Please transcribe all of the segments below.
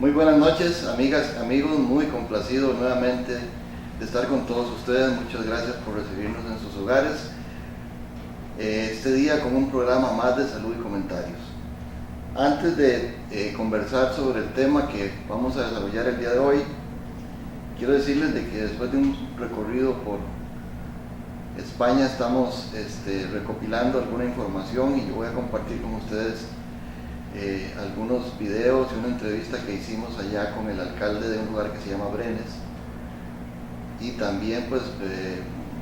Muy buenas noches, amigas, amigos, muy complacido nuevamente de estar con todos ustedes. Muchas gracias por recibirnos en sus hogares. Este día con un programa más de salud y comentarios. Antes de conversar sobre el tema que vamos a desarrollar el día de hoy, quiero decirles de que después de un recorrido por España estamos recopilando alguna información y yo voy a compartir con ustedes algunos videos y una entrevista que hicimos allá con el alcalde de un lugar que se llama Brenes, y también pues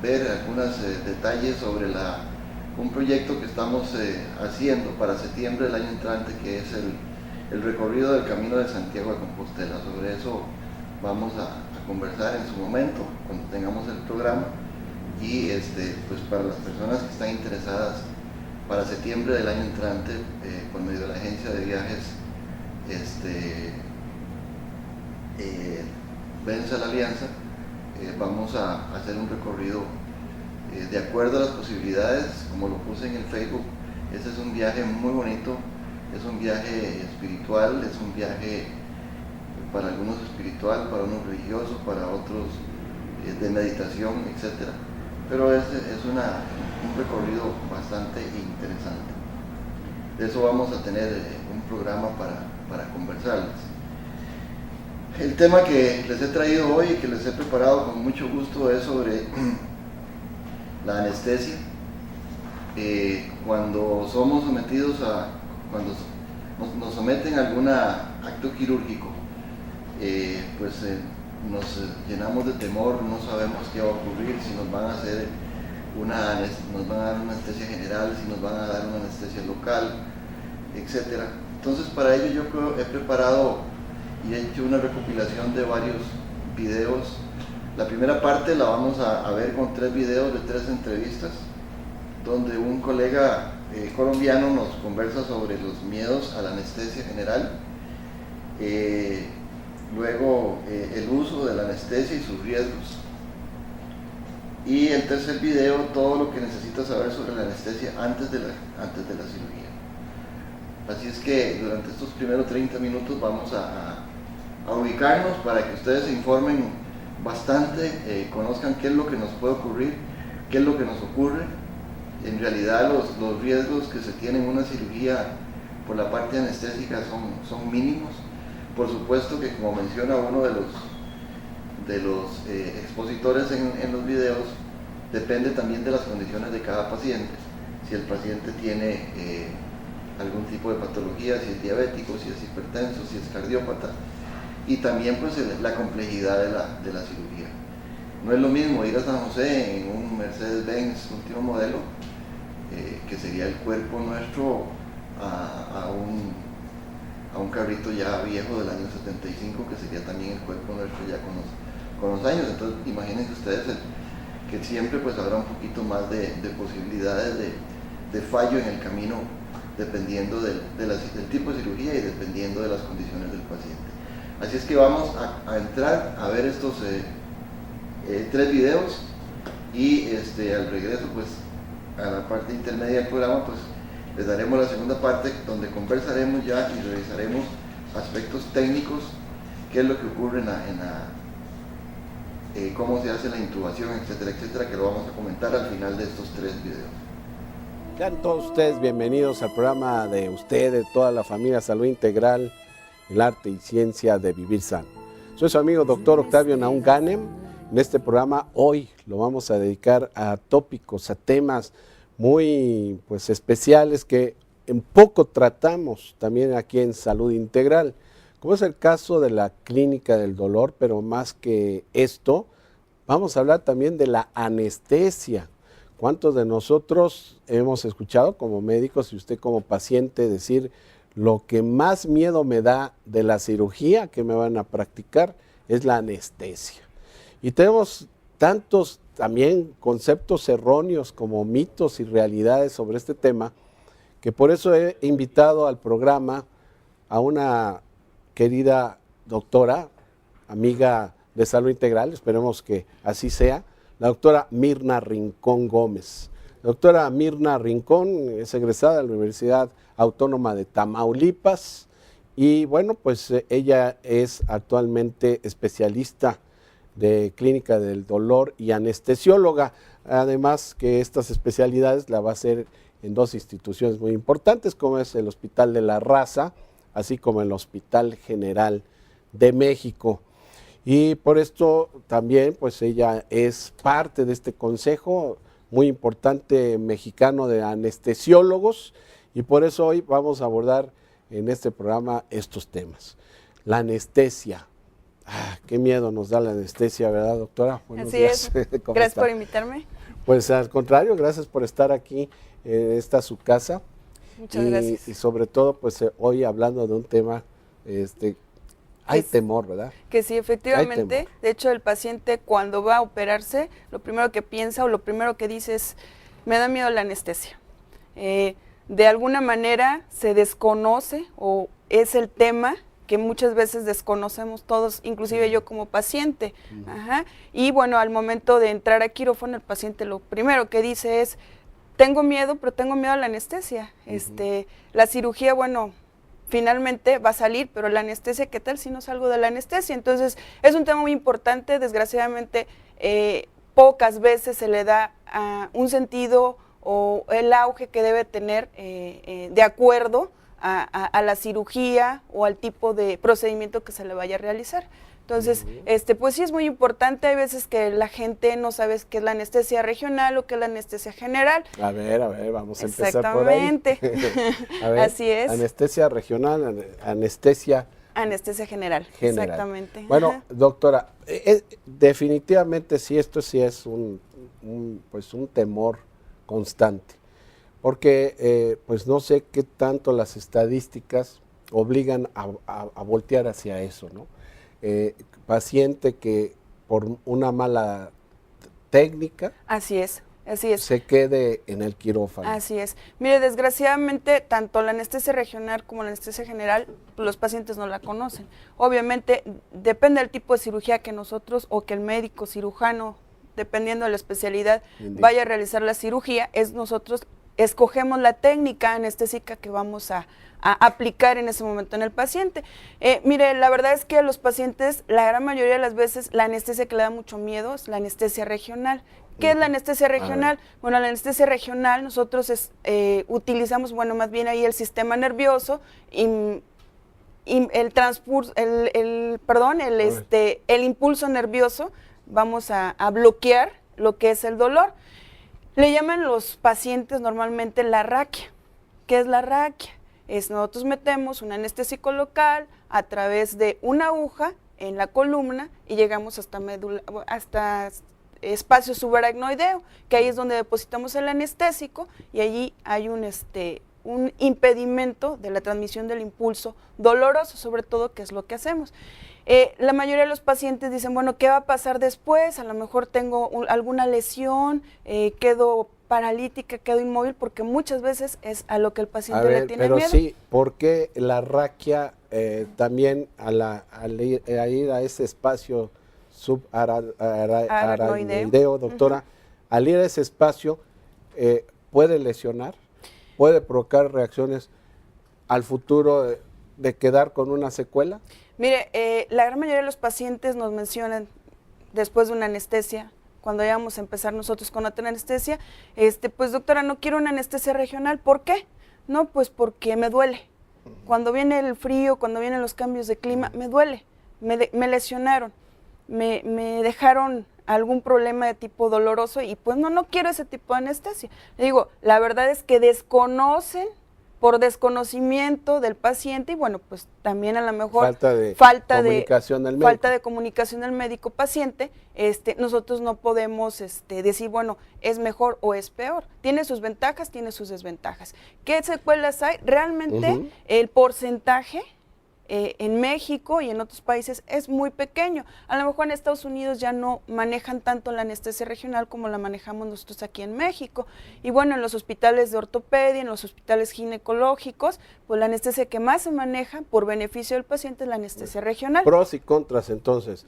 ver algunos detalles sobre un proyecto que estamos haciendo para septiembre del año entrante, que es el recorrido del Camino de Santiago de Compostela. Sobre eso vamos a conversar en su momento, cuando tengamos el programa, y pues para las personas que están interesadas, para septiembre del año entrante, por medio de la agencia de viajes Vence la Alianza, vamos a hacer un recorrido de acuerdo a las posibilidades, como lo puse en el Facebook. Ese es un viaje muy bonito, es un viaje espiritual, es un viaje para algunos espiritual, para unos religiosos, para otros de meditación, etc. Pero es un recorrido bastante interesante. De eso vamos a tener un programa para conversarles. El tema que les he traído hoy y que les he preparado con mucho gusto es sobre la anestesia. Cuando somos sometidos cuando nos someten a algún acto quirúrgico, nos llenamos de temor, no sabemos qué va a ocurrir, si nos van a hacer nos van a dar una anestesia general, si nos van a dar una anestesia local, etc. Entonces, para ello yo he preparado y he hecho una recopilación de varios videos. La primera parte la vamos a ver con 3 videos de 3 entrevistas, donde un colega colombiano nos conversa sobre los miedos a la anestesia general, luego el uso de la anestesia y sus riesgos, y el tercer video, todo lo que necesitas saber sobre la anestesia antes de la cirugía. Así es que durante estos primeros 30 minutos vamos a ubicarnos para que ustedes se informen bastante, conozcan qué es lo que nos puede ocurrir, qué es lo que nos ocurre. En realidad los riesgos que se tienen en una cirugía por la parte anestésica son mínimos. Por supuesto que, como menciona uno de los expositores en los videos, depende también de las condiciones de cada paciente. Si el paciente tiene algún tipo de patología, si es diabético, si es hipertenso, si es cardiópata, y también pues la complejidad de la cirugía. No es lo mismo ir a San José en un Mercedes-Benz último modelo, que sería el cuerpo nuestro, a un carrito ya viejo del año 75, que sería también el cuerpo nuestro ya con los años. Entonces imagínense ustedes que siempre pues habrá un poquito más de posibilidades de fallo en el camino, dependiendo del tipo de cirugía y dependiendo de las condiciones del paciente. Así es que vamos a entrar a ver estos 3 videos, y al regreso pues a la parte intermedia del programa pues les daremos la segunda parte, donde conversaremos ya y revisaremos aspectos técnicos, qué es lo que ocurre cómo se hace la intubación, etcétera, etcétera, que lo vamos a comentar al final de estos 3 videos. Sean todos ustedes bienvenidos al programa de ustedes, toda la familia Salud Integral, el arte y ciencia de vivir sano. Soy su amigo Dr. Octavio Nahum Ganem. En este programa hoy lo vamos a dedicar a tópicos, a temas muy especiales que en poco tratamos también aquí en Salud Integral, como es el caso de la clínica del dolor, pero más que esto, vamos a hablar también de la anestesia. ¿Cuántos de nosotros hemos escuchado como médicos y usted como paciente decir: lo que más miedo me da de la cirugía que me van a practicar es la anestesia? Y tenemos tantos también conceptos erróneos como mitos y realidades sobre este tema, que por eso he invitado al programa a una querida doctora, amiga de Salud Integral, esperemos que así sea, la doctora Mirna Rincón Gómez. La doctora Mirna Rincón es egresada de la Universidad Autónoma de Tamaulipas Y bueno, pues ella es actualmente especialista de clínica del dolor y anestesióloga. Además que estas especialidades la va a hacer en dos instituciones muy importantes, como es el Hospital de la Raza, así como el Hospital General de México. Y por esto también pues ella es parte de este consejo muy importante mexicano de anestesiólogos, y por eso hoy vamos a abordar en este programa estos temas. La anestesia. Qué miedo nos da la anestesia, ¿verdad, doctora? Buenos días. Gracias por invitarme. Pues al contrario, gracias por estar aquí. Esta es su casa. Muchas gracias. Y sobre todo, pues hoy hablando de un tema, hay temor, ¿verdad? Que sí, efectivamente. De hecho, el paciente cuando va a operarse, lo primero que piensa o lo primero que dice es, me da miedo la anestesia. De alguna manera se desconoce o es el tema que muchas veces desconocemos todos, inclusive yo como paciente. Y bueno, al momento de entrar a quirófano, el paciente lo primero que dice es, tengo miedo, pero tengo miedo a la anestesia. La cirugía, bueno, finalmente va a salir, pero la anestesia, ¿qué tal si no salgo de la anestesia? Entonces, es un tema muy importante, desgraciadamente, pocas veces se le da un sentido o el auge que debe tener de acuerdo a la cirugía o al tipo de procedimiento que se le vaya a realizar. Entonces, pues sí es muy importante. Hay veces que la gente no sabe qué es la anestesia regional o qué es la anestesia general. A ver, vamos a empezar por ahí. Exactamente. A ver, así es. Anestesia regional, anestesia general. Exactamente. Bueno, doctora, definitivamente sí, esto sí es un temor constante, porque pues no sé qué tanto las estadísticas obligan a voltear hacia eso, ¿no? Paciente que por una mala técnica así es se quede en el quirófano. Así es. Mire, desgraciadamente tanto la anestesia regional como la anestesia general, los pacientes no la conocen. Obviamente depende del tipo de cirugía que nosotros o que el médico cirujano, dependiendo de la especialidad, vaya a realizar la cirugía, nosotros escogemos la técnica anestésica que vamos a aplicar en ese momento en el paciente. Mire, la verdad es que a los pacientes, la gran mayoría de las veces, la anestesia que le da mucho miedo es la anestesia regional. ¿Qué es la anestesia regional? Bueno, la anestesia regional nosotros utilizamos, bueno, más bien ahí el sistema nervioso y el impulso nervioso, vamos a bloquear lo que es el dolor. Le llaman los pacientes normalmente la raquia. ¿Qué es la raquia? Nosotros metemos un anestésico local a través de una aguja en la columna y llegamos hasta espacio subaracnoideo, que ahí es donde depositamos el anestésico y allí hay un impedimento de la transmisión del impulso doloroso, sobre todo, que es lo que hacemos. La mayoría de los pacientes dicen, bueno, ¿qué va a pasar después? A lo mejor tengo alguna lesión, quedo paralítica, quedo inmóvil, porque muchas veces es a lo que el paciente le tiene miedo. Pero sí, ¿por qué la raquia también al ir a ese espacio subaracnoideo, doctora, al ir a ese espacio puede lesionar, puede provocar reacciones al futuro de quedar con una secuela? Mire, la gran mayoría de los pacientes nos mencionan después de una anestesia, cuando ya vamos a empezar nosotros con otra anestesia, pues doctora, no quiero una anestesia regional. ¿Por qué? No, pues porque me duele. Cuando viene el frío, cuando vienen los cambios de clima, me duele, me lesionaron, me dejaron algún problema de tipo doloroso y pues no quiero ese tipo de anestesia. Le digo, la verdad es que desconocen por desconocimiento del paciente y bueno, pues también a lo mejor falta de comunicación del médico paciente, nosotros no podemos decir, bueno, es mejor o es peor. Tiene sus ventajas, tiene sus desventajas. ¿Qué secuelas hay? Realmente el porcentaje en México y en otros países es muy pequeño. A lo mejor en Estados Unidos ya no manejan tanto la anestesia regional como la manejamos nosotros aquí en México. Y bueno, en los hospitales de ortopedia, en los hospitales ginecológicos, pues la anestesia que más se maneja por beneficio del paciente es la anestesia regional. Pros y contras entonces.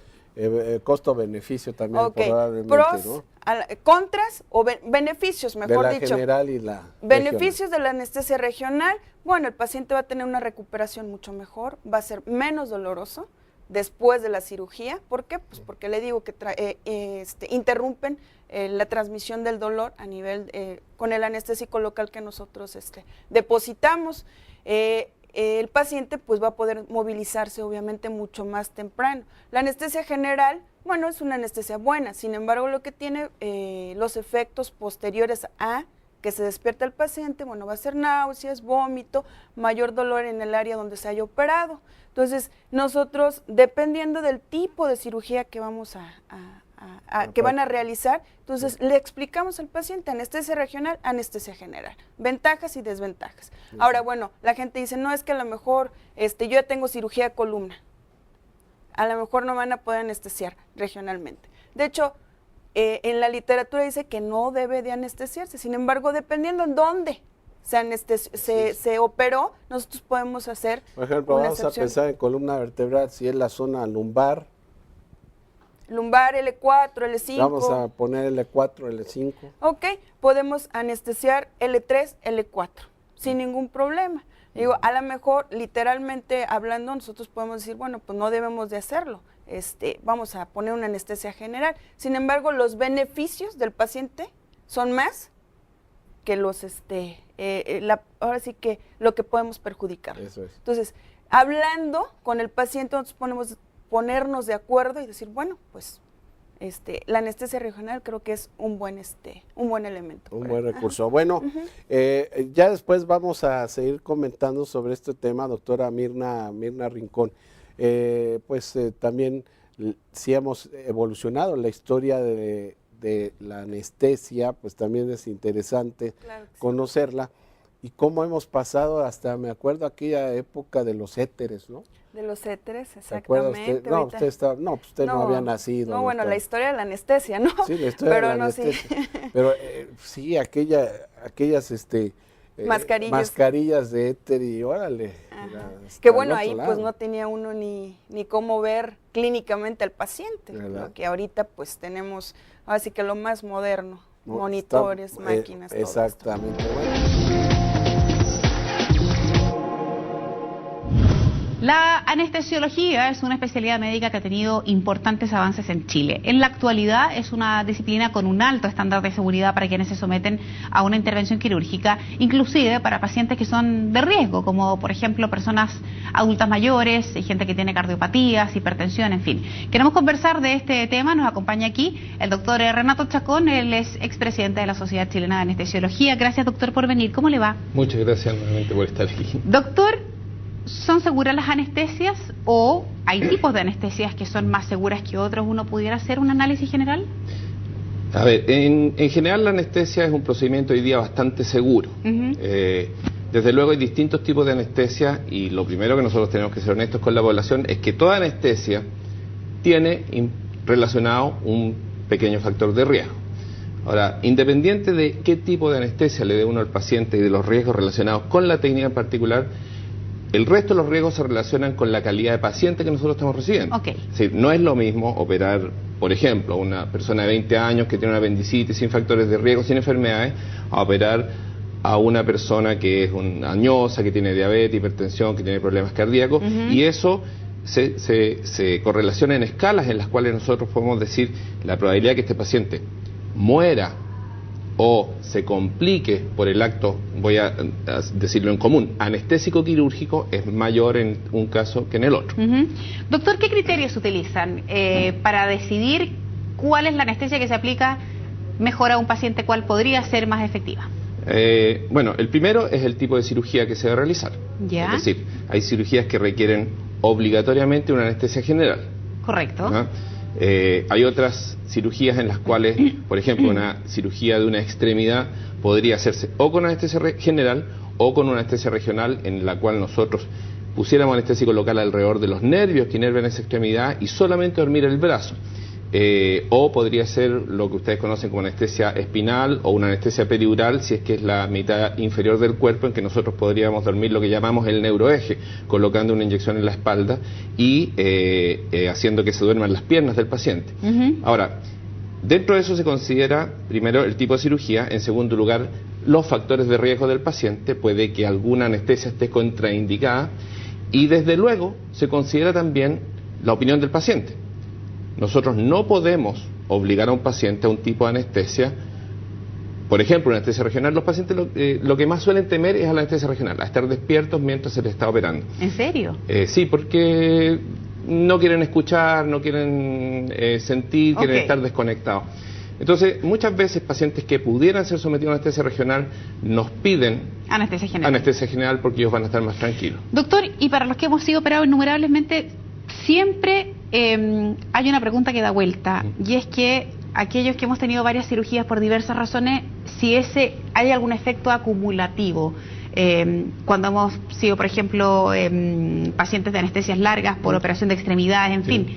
costo-beneficio también, Ok, probablemente, pros, ¿no? contras o beneficios, mejor de la dicho. general y la Beneficios de la anestesia regional, bueno, el paciente va a tener una recuperación mucho mejor, va a ser menos doloroso después de la cirugía. ¿Por qué? Pues porque le digo que interrumpen la transmisión del dolor a nivel, con el anestésico local que nosotros depositamos. El paciente pues va a poder movilizarse obviamente mucho más temprano. La anestesia general, bueno, es una anestesia buena, sin embargo lo que tiene los efectos posteriores a que se despierta el paciente, bueno, va a ser náuseas, vómito, mayor dolor en el área donde se haya operado. Entonces, nosotros, dependiendo del tipo de cirugía que vamos que van a realizar, entonces le explicamos al paciente anestesia regional, anestesia general, ventajas y desventajas. Ahora, bueno, la gente dice, no, es que a lo mejor yo ya tengo cirugía de columna, a lo mejor no van a poder anestesiar regionalmente. De hecho, en la literatura dice que no debe de anestesiarse, sin embargo, dependiendo en dónde se operó, nosotros podemos hacer por ejemplo, una vamos excepción. a pensar en columna vertebral, si es la zona lumbar. Lumbar, L4, L5. Vamos a poner L4, L5. Ok, podemos anestesiar L3, L4, sin ningún problema. Digo, a lo mejor, literalmente hablando, nosotros podemos decir, bueno, pues no debemos de hacerlo. Vamos a poner una anestesia general. Sin embargo, los beneficios del paciente son más que los, ahora sí que lo que podemos perjudicar. Eso es. Entonces, hablando con el paciente, nosotros podemos ponernos de acuerdo y decir, bueno, pues la anestesia regional creo que es un buen elemento. Un buen recurso. Bueno, ya después vamos a seguir comentando sobre este tema, doctora Mirna Rincón. También si hemos evolucionado la historia de la anestesia, pues también es interesante conocerla. Y cómo hemos pasado hasta, me acuerdo, aquella época de los éteres, ¿no? De los éteres, ¿Se exactamente. acuerda usted? usted no había nacido. No, bueno, la historia de la anestesia, ¿no? Sí, la historia de la anestesia. Sí. Pero sí, aquellas mascarillas de éter y órale. Que bueno, ahí pues no tenía uno ni cómo ver clínicamente al paciente, ¿no? Que ahorita pues tenemos, así que lo más moderno, monitores, máquinas, todo exactamente. La anestesiología es una especialidad médica que ha tenido importantes avances en Chile. En la actualidad es una disciplina con un alto estándar de seguridad para quienes se someten a una intervención quirúrgica, inclusive para pacientes que son de riesgo, como por ejemplo personas adultas mayores, gente que tiene cardiopatías, hipertensión, en fin. Queremos conversar de este tema, nos acompaña aquí el doctor Renato Chacón, él es expresidente de la Sociedad Chilena de Anestesiología. Gracias, doctor, por venir. ¿Cómo le va? Muchas gracias nuevamente por estar aquí. Doctor, ¿son seguras las anestesias o hay tipos de anestesias que son más seguras que otros? ¿Uno pudiera hacer un análisis general? A ver, en general la anestesia es un procedimiento hoy día bastante seguro. Desde luego hay distintos tipos de anestesia y lo primero que nosotros tenemos que ser honestos con la población es que toda anestesia tiene relacionado un pequeño factor de riesgo. Ahora, independiente de qué tipo de anestesia le dé uno al paciente y de los riesgos relacionados con la técnica en particular, el resto de los riesgos se relacionan con la calidad de paciente que nosotros estamos recibiendo. Okay. Es decir, no es lo mismo operar, por ejemplo, a una persona de 20 años que tiene una apendicitis sin factores de riesgo, sin enfermedades, a operar a una persona que es una añosa, que tiene diabetes, hipertensión, que tiene problemas cardíacos, y eso se correlaciona en escalas en las cuales nosotros podemos decir la probabilidad de que este paciente muera o se complique por el acto, voy a decirlo en común, anestésico quirúrgico es mayor en un caso que en el otro. Doctor, ¿qué criterios utilizan para decidir cuál es la anestesia que se aplica mejor a un paciente, cuál podría ser más efectiva? Bueno, el primero es el tipo de cirugía que se va a realizar. ¿Ya? Es decir, hay cirugías que requieren obligatoriamente una anestesia general. Correcto. ¿No? Hay otras cirugías en las cuales, por ejemplo, una cirugía de una extremidad podría hacerse o con anestesia general o con una anestesia regional en la cual nosotros pusiéramos anestésico local alrededor de los nervios que inervan esa extremidad y solamente dormir el brazo. o podría ser lo que ustedes conocen como anestesia espinal o una anestesia peridural, si es que es la mitad inferior del cuerpo, en que nosotros podríamos dormir lo que llamamos el neuroeje, colocando una inyección en la espalda y haciendo que se duerman las piernas del paciente. Ahora, dentro de eso se considera primero el tipo de cirugía, en segundo lugar los factores de riesgo del paciente, puede que alguna anestesia esté contraindicada, y desde luego se considera también la opinión del paciente. Nosotros no podemos obligar a un paciente a un tipo de anestesia. Por ejemplo, una anestesia regional, los pacientes lo que más suelen temer es a la anestesia regional, a estar despiertos mientras se les está operando. ¿En serio? Sí, porque no quieren escuchar, no quieren sentir, quieren estar desconectados. Entonces, muchas veces pacientes que pudieran ser sometidos a anestesia regional nos piden anestesia general porque ellos van a estar más tranquilos. Doctor, y para los que hemos sido operados innumerablemente, siempre hay una pregunta que da vuelta, y es que aquellos que hemos tenido varias cirugías por diversas razones, si hay algún efecto acumulativo. Cuando hemos sido, por ejemplo, pacientes de anestesias largas por operación de extremidades, en fin.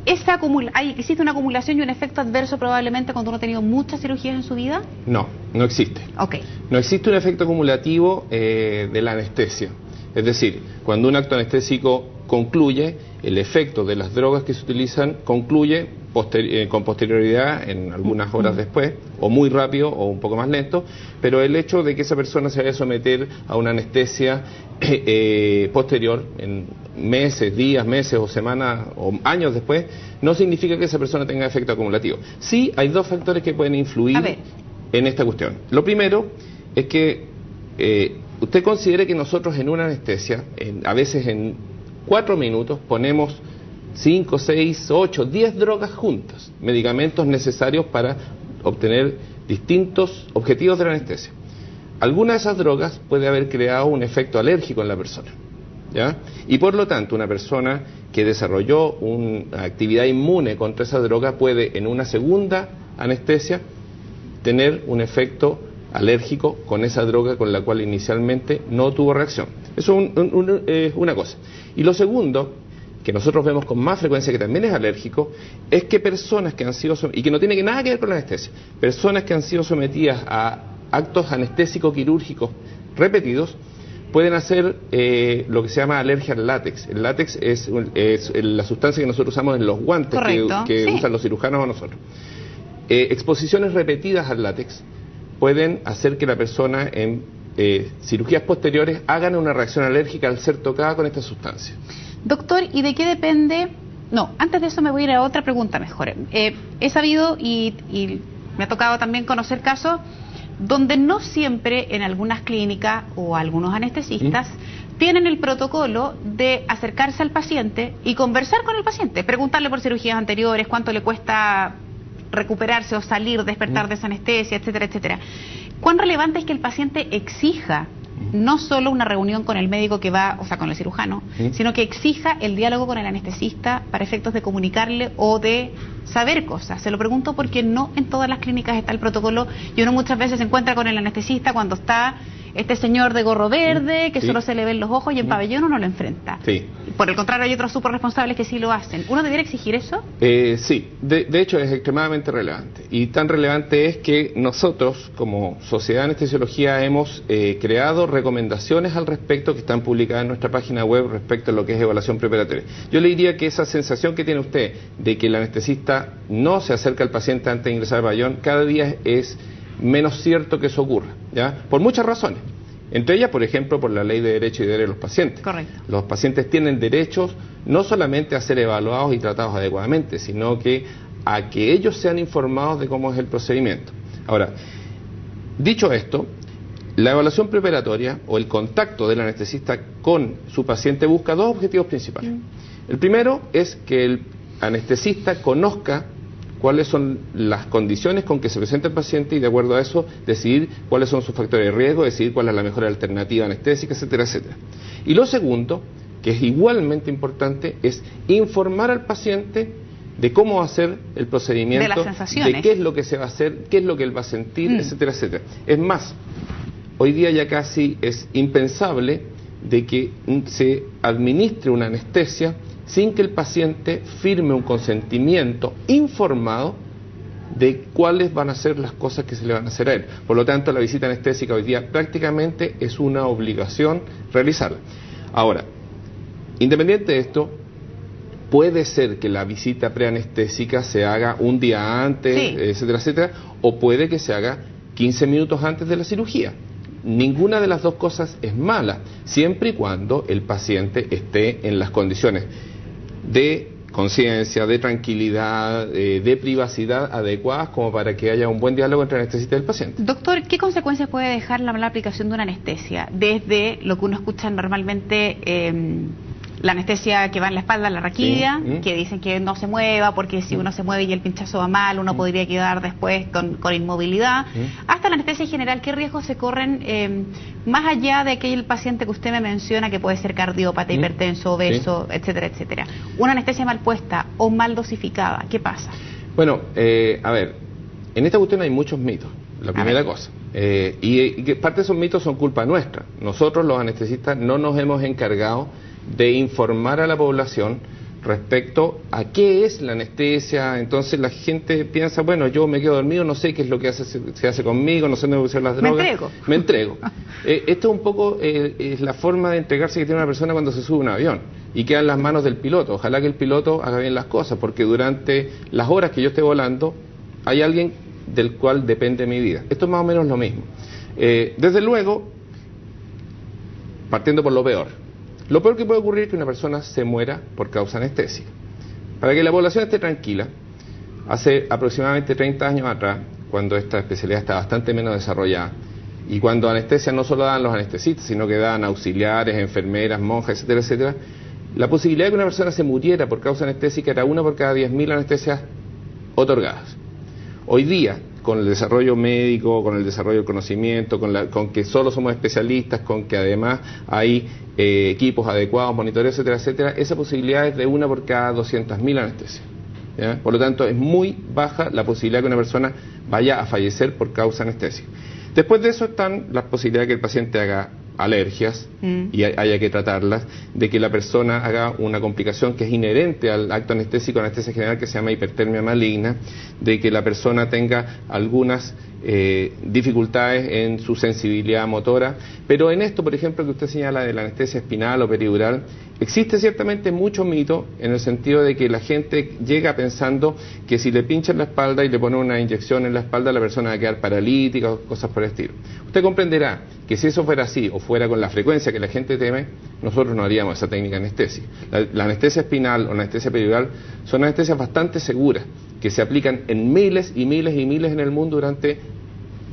¿Existe una acumulación y un efecto adverso probablemente cuando uno ha tenido muchas cirugías en su vida? No, no existe. No existe un efecto acumulativo de la anestesia. Es decir, cuando un acto anestésico concluye, el efecto de las drogas que se utilizan concluye con posterioridad en algunas horas después, o muy rápido o un poco más lento, pero el hecho de que esa persona se vaya a someter a una anestesia posterior en días, meses o semanas o años después, no significa que esa persona tenga efecto acumulativo. Sí, hay dos factores que pueden influir en esta cuestión. Lo primero es que usted considere que nosotros en una anestesia, a veces en 4 minutos, ponemos 5, 6, 8, 10 drogas juntas, medicamentos necesarios para obtener distintos objetivos de la anestesia. Alguna de esas drogas puede haber creado un efecto alérgico en la persona, ¿ya? Y por lo tanto, una persona que desarrolló una actividad inmune contra esa droga puede, en una segunda anestesia, tener un efecto alérgico con esa droga con la cual inicialmente no tuvo reacción. Eso es una cosa. Y lo segundo, que nosotros vemos con más frecuencia que también es alérgico, es que personas que han sido, y que no tiene nada que ver con la anestesia, personas que han sido sometidas a actos anestésicos quirúrgicos pueden hacer lo que se llama alergia al látex. El látex es la sustancia que nosotros usamos en los guantes que usan los cirujanos o nosotros. Exposiciones repetidas al látex pueden hacer que la persona en cirugías posteriores hagan una reacción alérgica al ser tocada con esta sustancia. Doctor, ¿y de qué depende? No, antes de eso me voy a ir a otra pregunta mejor. He sabido y me ha tocado también conocer casos donde no siempre en algunas clínicas o algunos anestesistas tienen el protocolo de acercarse al paciente y conversar con el paciente, preguntarle por cirugías anteriores, cuánto le cuesta recuperarse o salir, despertar de esa anestesia, etcétera, etcétera. ¿Cuán relevante es que el paciente exija no solo una reunión con el médico que va, o sea, con el cirujano, sino que exija el diálogo con el anestesista para efectos de comunicarle o de saber cosas? Se lo pregunto porque no en todas las clínicas está el protocolo y uno muchas veces se encuentra con el anestesista cuando está este señor de gorro verde que solo se le ven los ojos y en pabellón uno lo enfrenta. Por el contrario, hay otros súper responsables que sí lo hacen. ¿Uno debiera exigir eso? Sí, de hecho es extremadamente relevante. Y tan relevante es que nosotros, como Sociedad de Anestesiología, hemos creado recomendaciones al respecto que están publicadas en nuestra página web respecto a lo que es evaluación preoperatoria. Yo le diría que esa sensación que tiene usted de que el anestesista no se acerca al paciente antes de ingresar al pabellón, cada día es menos cierto que eso ocurra, ¿ya? Por muchas razones. Entre ellas, por ejemplo, por la ley de derecho y deber de los pacientes. Correcto. Los pacientes tienen derechos no solamente a ser evaluados y tratados adecuadamente, sino que a que ellos sean informados de cómo es el procedimiento. Ahora, dicho esto, la evaluación preoperatoria o el contacto del anestesista con su paciente busca dos objetivos principales. El primero es que el anestesista conozca cuáles son las condiciones con que se presenta el paciente y de acuerdo a eso decidir cuáles son sus factores de riesgo, decidir cuál es la mejor alternativa anestésica, etcétera, etcétera. Y lo segundo, que es igualmente importante, es informar al paciente de cómo va a ser el procedimiento, de las sensaciones, de qué es lo que se va a hacer, qué es lo que él va a sentir, etcétera, etcétera. Es más, hoy día ya casi es impensable de que se administre una anestesia sin que el paciente firme un consentimiento informado de cuáles van a ser las cosas que se le van a hacer a él. Por lo tanto, la visita anestésica hoy día prácticamente es una obligación realizarla. Ahora, independiente de esto, puede ser que la visita preanestésica se haga un día antes, sí, etcétera, etcétera, o puede que se haga 15 minutos antes de la cirugía. Ninguna de las dos cosas es mala, siempre y cuando el paciente esté en las condiciones de conciencia, de tranquilidad, de privacidad adecuadas como para que haya un buen diálogo entre el anestesista y el paciente. Doctor, ¿qué consecuencias puede dejar la mala aplicación de una anestesia? Desde lo que uno escucha normalmente, la anestesia que va en la espalda, la raquidia, Sí. que dicen que no se mueva porque si uno se mueve y el pinchazo va mal, uno podría quedar después con inmovilidad, hasta la anestesia general. ¿Qué riesgos se corren más allá de aquel paciente que usted me menciona que puede ser cardiópata, hipertenso, obeso, etcétera, etcétera? Una anestesia mal puesta o mal dosificada, ¿qué pasa? Bueno, a ver, en esta cuestión hay muchos mitos, la primera cosa. Y que parte de esos mitos son culpa nuestra. Nosotros, los anestesistas, no nos hemos encargado de informar a la población respecto a qué es la anestesia. Entonces la gente piensa, bueno, yo me quedo dormido, no sé qué es lo que se hace conmigo, no sé dónde usar las drogas. Me entrego. Esto un poco es la forma de entregarse que tiene una persona cuando se sube a un avión y queda en las manos del piloto. Ojalá que el piloto haga bien las cosas, porque durante las horas que yo esté volando hay alguien del cual depende mi vida. Esto es más o menos lo mismo. Desde luego, partiendo por lo peor. Lo peor que puede ocurrir es que una persona se muera por causa anestésica. Para que la población esté tranquila, hace aproximadamente 30 años atrás, cuando esta especialidad está bastante menos desarrollada, y cuando anestesia no solo daban los anestesistas, sino que daban auxiliares, enfermeras, monjas, etcétera, etcétera, la posibilidad de que una persona se muriera por causa anestésica era una por cada 10.000 anestesias otorgadas. Hoy día, con el desarrollo médico, con el desarrollo del conocimiento, con que solo somos especialistas, con que además hay equipos adecuados, monitores, etcétera, etcétera, esa posibilidad es de una por cada 200.000 anestesias. ¿Ya? Por lo tanto, es muy baja la posibilidad de que una persona vaya a fallecer por causa anestésica. Después de eso están las posibilidades de que el paciente haga alergias y haya que tratarlas, de que la persona haga una complicación que es inherente al acto anestésico, anestesia general, que se llama hipertermia maligna, de que la persona tenga algunas dificultades en su sensibilidad motora. Pero en esto, por ejemplo, que usted señala de la anestesia espinal o peridural, existe ciertamente mucho mito en el sentido de que la gente llega pensando que si le pinchan la espalda y le ponen una inyección en la espalda, la persona va a quedar paralítica o cosas por el estilo. Usted comprenderá que si eso fuera así o fuera con la frecuencia que la gente teme, nosotros no haríamos esa técnica de anestesia. La anestesia espinal o la anestesia peridural son anestesias bastante seguras que se aplican en miles y miles y miles en el mundo durante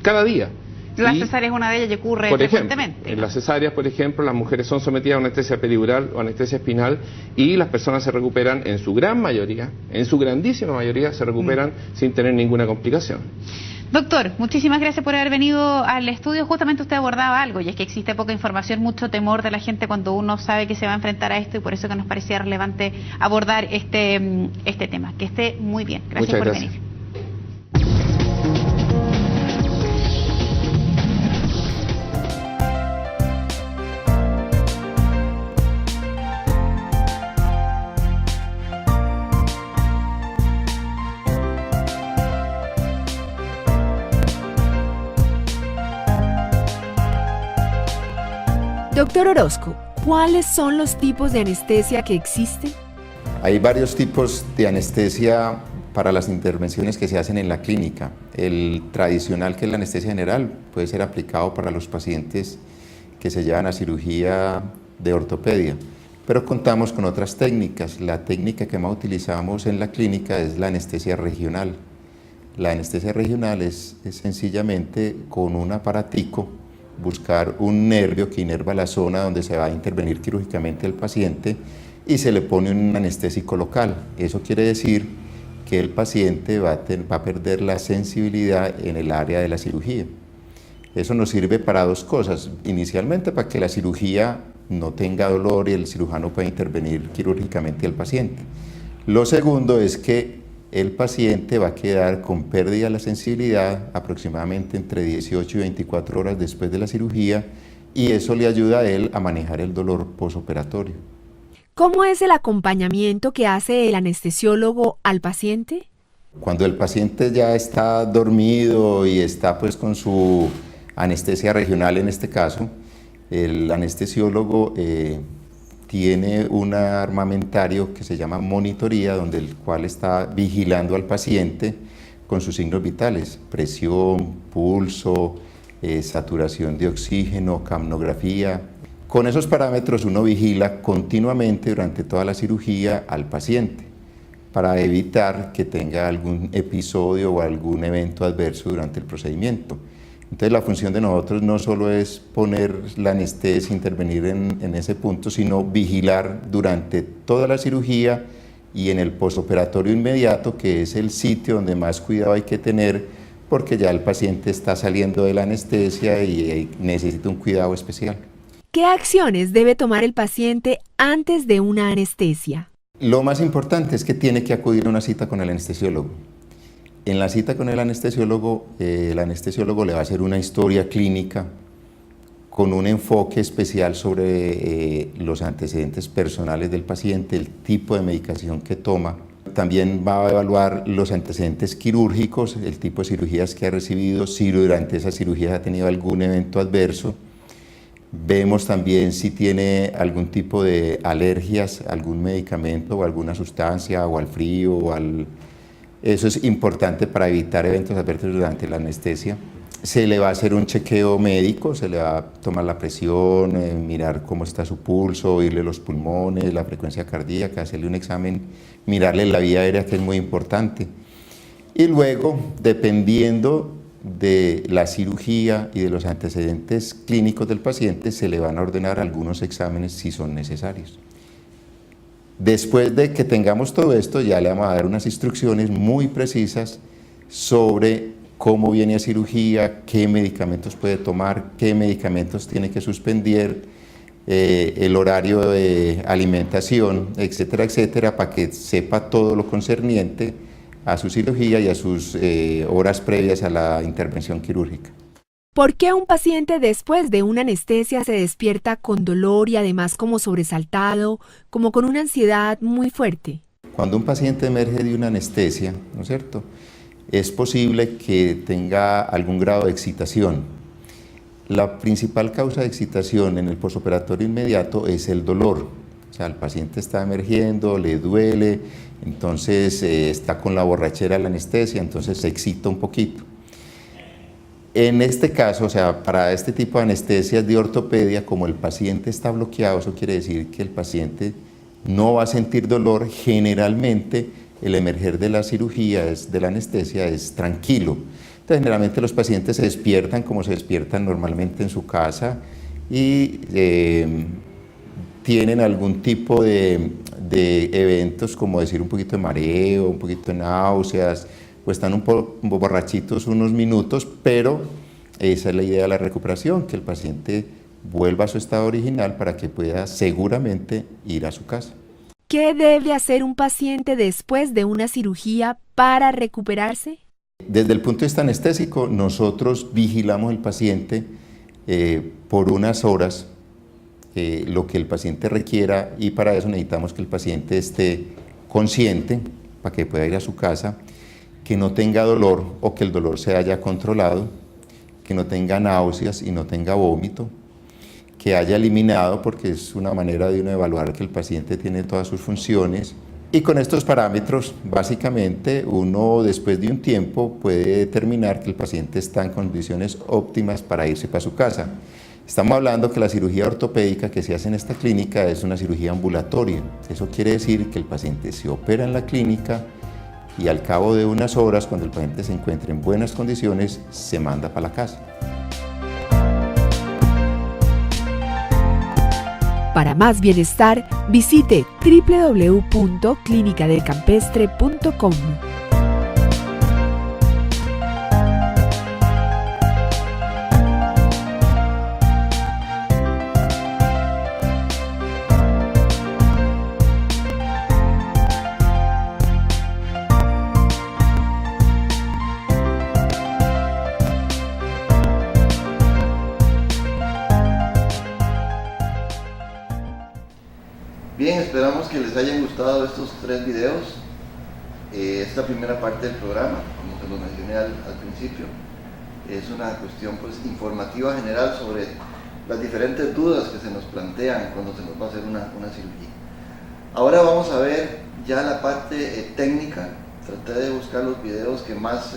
cada día. La cesárea es una de ellas y ocurre frecuentemente. En las cesáreas, por ejemplo, las mujeres son sometidas a una anestesia peridural o anestesia espinal y las personas se recuperan en su gran mayoría, en su grandísima mayoría, se recuperan sin tener ninguna complicación. Doctor, muchísimas gracias por haber venido al estudio. Justamente usted abordaba algo, y es que existe poca información, mucho temor de la gente cuando uno sabe que se va a enfrentar a esto, y por eso que nos parecía relevante abordar este tema. Que esté muy bien. Gracias por venir. Doctor Orozco, ¿cuáles son los tipos de anestesia que existen? Hay varios tipos de anestesia para las intervenciones que se hacen en la clínica. El tradicional, que es la anestesia general, puede ser aplicado para los pacientes que se llevan a cirugía de ortopedia, pero contamos con otras técnicas. La técnica que más utilizamos en la clínica es la anestesia regional. La anestesia regional es sencillamente con un aparatico buscar un nervio que inerva la zona donde se va a intervenir quirúrgicamente el paciente y se le pone un anestésico local. Eso quiere decir que el paciente va a perder la sensibilidad en el área de la cirugía. Eso nos sirve para dos cosas. Inicialmente, para que la cirugía no tenga dolor y el cirujano pueda intervenir quirúrgicamente al paciente. Lo segundo es que el paciente va a quedar con pérdida de la sensibilidad aproximadamente entre 18 y 24 horas después de la cirugía, y eso le ayuda a él a manejar el dolor posoperatorio. ¿Cómo es el acompañamiento que hace el anestesiólogo al paciente? Cuando el paciente ya está dormido y está pues con su anestesia regional en este caso, el anestesiólogo tiene un armamentario que se llama monitoría, donde el cual está vigilando al paciente con sus signos vitales: presión, pulso, saturación de oxígeno, capnografía. Con esos parámetros uno vigila continuamente durante toda la cirugía al paciente para evitar que tenga algún episodio o algún evento adverso durante el procedimiento. Entonces la función de nosotros no solo es poner la anestesia, intervenir en ese punto, sino vigilar durante toda la cirugía y en el postoperatorio inmediato, que es el sitio donde más cuidado hay que tener, porque ya el paciente está saliendo de la anestesia y necesita un cuidado especial. ¿Qué acciones debe tomar el paciente antes de una anestesia? Lo más importante es que tiene que acudir a una cita con el anestesiólogo. En la cita con el anestesiólogo le va a hacer una historia clínica con un enfoque especial sobre los antecedentes personales del paciente, el tipo de medicación que toma. También va a evaluar los antecedentes quirúrgicos, el tipo de cirugías que ha recibido, si durante esa cirugía ha tenido algún evento adverso. Vemos también si tiene algún tipo de alergias, algún medicamento o alguna sustancia, o al frío, o al... Eso es importante para evitar eventos adversos durante la anestesia. Se le va a hacer un chequeo médico, se le va a tomar la presión, mirar cómo está su pulso, oírle los pulmones, la frecuencia cardíaca, hacerle un examen, mirarle la vía aérea, que es muy importante. Y luego, dependiendo de la cirugía y de los antecedentes clínicos del paciente, se le van a ordenar algunos exámenes si son necesarios. Después de que tengamos todo esto, ya le vamos a dar unas instrucciones muy precisas sobre cómo viene a cirugía, qué medicamentos puede tomar, qué medicamentos tiene que suspender, el horario de alimentación, etcétera, etcétera, para que sepa todo lo concerniente a su cirugía y a sus horas previas a la intervención quirúrgica. ¿Por qué un paciente después de una anestesia se despierta con dolor y además como sobresaltado, como con una ansiedad muy fuerte? Cuando un paciente emerge de una anestesia, ¿no es cierto?, es posible que tenga algún grado de excitación. La principal causa de excitación en el postoperatorio inmediato es el dolor. O sea, el paciente está emergiendo, le duele, entonces está con la borrachera de la anestesia, entonces se excita un poquito. En este caso, o sea, para este tipo de anestesias de ortopedia, como el paciente está bloqueado, eso quiere decir que el paciente no va a sentir dolor. Generalmente el emerger de la cirugía, de la anestesia, es tranquilo. Entonces, generalmente los pacientes se despiertan como se despiertan normalmente en su casa y tienen algún tipo de eventos, como decir un poquito de mareo, un poquito de náuseas, o están un poco borrachitos unos minutos, pero esa es la idea de la recuperación, que el paciente vuelva a su estado original para que pueda seguramente ir a su casa. ¿Qué debe hacer un paciente después de una cirugía para recuperarse? Desde el punto de vista anestésico, nosotros vigilamos al paciente por unas horas, lo que el paciente requiera, y para eso necesitamos que el paciente esté consciente para que pueda ir a su casa, que no tenga dolor o que el dolor se haya controlado, que no tenga náuseas y no tenga vómito, que haya eliminado, porque es una manera de uno evaluar que el paciente tiene todas sus funciones. Y con estos parámetros, básicamente, uno después de un tiempo puede determinar que el paciente está en condiciones óptimas para irse para su casa. Estamos hablando que la cirugía ortopédica que se hace en esta clínica es una cirugía ambulatoria. Eso quiere decir que el paciente se opera en la clínica y al cabo de unas horas, cuando el paciente se encuentre en buenas condiciones, se manda para la casa. Para más bienestar, visite www.clinicadelcampestre.com. Bien, esperamos esperamos que les hayan gustado estos 3 videos. Esta primera parte del programa, como se lo mencioné al principio, es una cuestión pues informativa general sobre las diferentes dudas que se nos plantean cuando se nos va a hacer una cirugía. Ahora vamos a ver ya la parte técnica. Traté de buscar los videos que más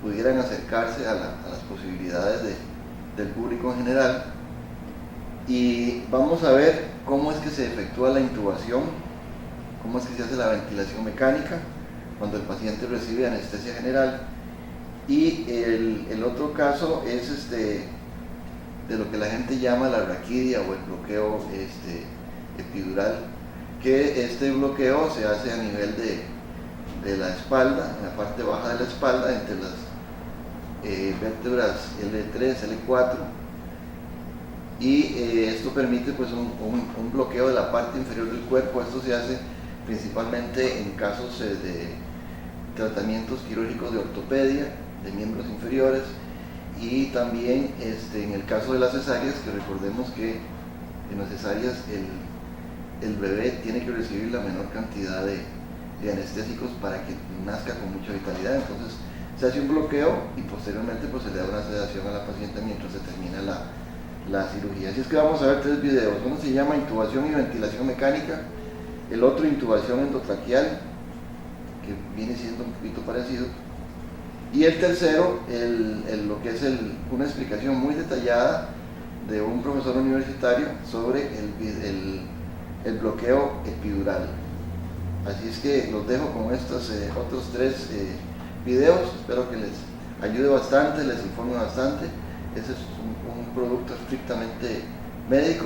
pudieran acercarse a las posibilidades del público en general, y vamos a ver cómo es que se efectúa la intubación, cómo es que se hace la ventilación mecánica cuando el paciente recibe anestesia general, y el otro caso es de lo que la gente llama la raquidia o el bloqueo epidural, que este bloqueo se hace a nivel de la espalda, en la parte baja de la espalda, entre las vértebras L3, L4, y esto permite pues un bloqueo de la parte inferior del cuerpo. Esto se hace principalmente en casos de tratamientos quirúrgicos de ortopedia, de miembros inferiores, y también en el caso de las cesáreas, que recordemos que en las cesáreas el bebé tiene que recibir la menor cantidad de anestésicos para que nazca con mucha vitalidad. Entonces se hace un bloqueo y posteriormente pues se le da una sedación a la paciente mientras se termina la cirugía. Así es que vamos a ver 3 videos. Uno se llama intubación y ventilación mecánica, el otro intubación endotraqueal, que viene siendo un poquito parecido, y el tercero lo que es una explicación muy detallada de un profesor universitario sobre el bloqueo epidural. Así es que los dejo con estos otros 3 videos. Espero que les ayude bastante, les informe bastante. Ese es un producto estrictamente médico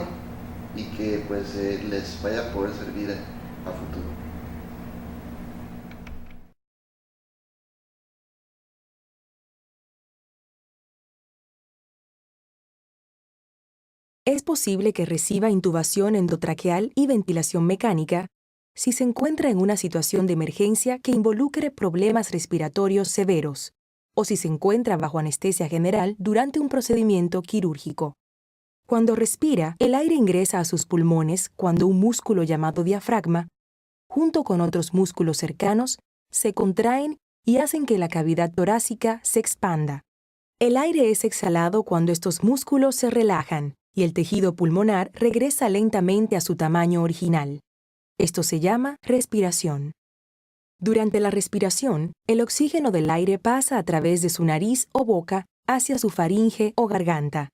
y que pues les vaya a poder servir a futuro. Es posible que reciba intubación endotraqueal y ventilación mecánica si se encuentra en una situación de emergencia que involucre problemas respiratorios severos, o si se encuentra bajo anestesia general durante un procedimiento quirúrgico. Cuando respira, el aire ingresa a sus pulmones cuando un músculo llamado diafragma, junto con otros músculos cercanos, se contraen y hacen que la cavidad torácica se expanda. El aire es exhalado cuando estos músculos se relajan y el tejido pulmonar regresa lentamente a su tamaño original. Esto se llama respiración. Durante la respiración, el oxígeno del aire pasa a través de su nariz o boca hacia su faringe o garganta.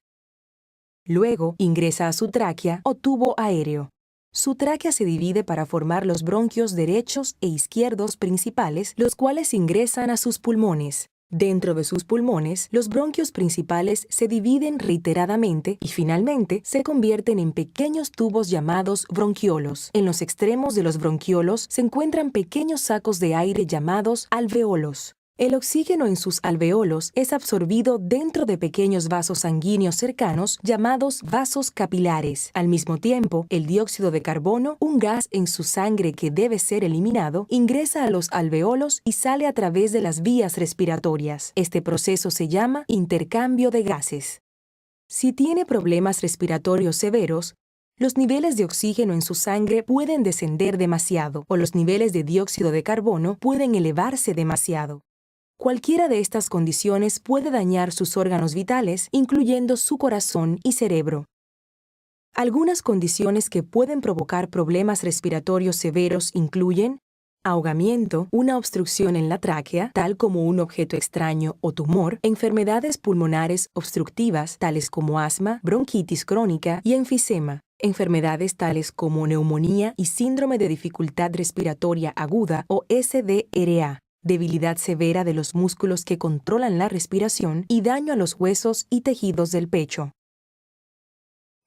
Luego ingresa a su tráquea o tubo aéreo. Su tráquea se divide para formar los bronquios derechos e izquierdos principales, los cuales ingresan a sus pulmones. Dentro de sus pulmones, los bronquios principales se dividen reiteradamente y finalmente se convierten en pequeños tubos llamados bronquiolos. En los extremos de los bronquiolos se encuentran pequeños sacos de aire llamados alveolos. El oxígeno en sus alveolos es absorbido dentro de pequeños vasos sanguíneos cercanos llamados vasos capilares. Al mismo tiempo, el dióxido de carbono, un gas en su sangre que debe ser eliminado, ingresa a los alveolos y sale a través de las vías respiratorias. Este proceso se llama intercambio de gases. Si tiene problemas respiratorios severos, los niveles de oxígeno en su sangre pueden descender demasiado o los niveles de dióxido de carbono pueden elevarse demasiado. Cualquiera de estas condiciones puede dañar sus órganos vitales, incluyendo su corazón y cerebro. Algunas condiciones que pueden provocar problemas respiratorios severos incluyen ahogamiento, una obstrucción en la tráquea, tal como un objeto extraño o tumor, enfermedades pulmonares obstructivas, tales como asma, bronquitis crónica y enfisema, enfermedades tales como neumonía y síndrome de dificultad respiratoria aguda o SDRA, debilidad severa de los músculos que controlan la respiración y daño a los huesos y tejidos del pecho.